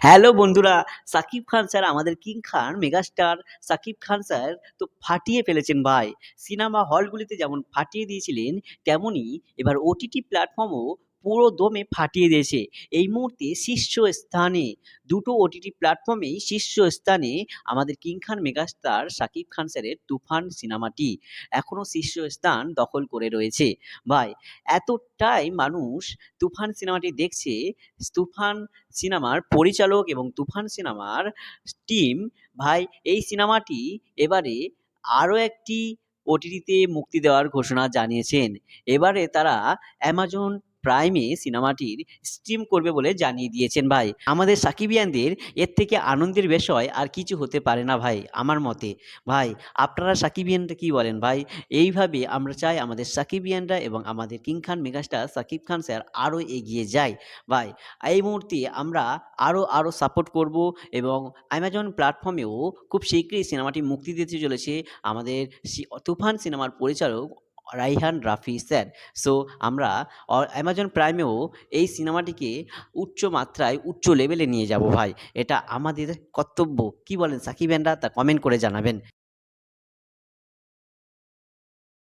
Hello বন্ধুরা, Shakib Khan sir আমাদের king খান megastar Shakib Khan sir তো ফাটিয়ে ফেলেছেন ভাই। সিনেমা হলগুলিতে যেমন ফাটিয়ে দিয়েছিলেন, তেমনই এবার ওটিটি প্ল্যাটফর্মও পুরো দমে ফাটিয়ে দিয়েছে। এই মুহূর্তে শীর্ষ স্থানে দুটো ওটিটি প্ল্যাটফর্মেই শীর্ষ স্থানে আমাদের কিং খান মেগাস্টার সাকিব খান স্যারের তুফান সিনেমাটি এখনো শীর্ষ স্থান দখল করে রয়েছে। ভাই, এতটাই মানুষ তুফান সিনেমাটি দেখছে, তুফান সিনেমার পরিচালক এবং তুফান সিনেমার টিম, ভাই এই সিনেমাটি এবারে আরও একটি ওটিটিতে মুক্তি দেওয়ার ঘোষণা জানিয়েছেন। এবারে তারা অ্যামাজন প্রাইমে সিনেমাটির স্ট্রিম করবে বলে জানিয়ে দিয়েছেন ভাই। আমাদের সাকিবিয়ানদের এর থেকে আনন্দের বিষয় আর কিছু হতে পারে না ভাই আমার মতে। ভাই, আপনারা সাকিবিয়ানরা কি বলেন ভাই? এইভাবে আমরা চাই আমাদের সাকিবিয়ানরা এবং আমাদের কিং খান মেগাস্টার সাকিব খান স্যার আরও এগিয়ে যায় ভাই। এই মুহূর্তে আমরা আরও সাপোর্ট করব এবং অ্যামাজন প্ল্যাটফর্মেও খুব শীঘ্রই সিনেমাটি মুক্তি দিতে চলেছে আমাদের তুফান সিনেমার পরিচালক রাইহান রাফি স্যার। সো আমরা অ্যামাজন প্রাইমেও এই সিনেমাটিকে উচ্চ মাত্রায় উচ্চ লেভেলে নিয়ে যাব ভাই। এটা আমাদের কর্তব্য। কি বলেন সাকিবিয়ানরা? তা কমেন্ট করে জানাবেন।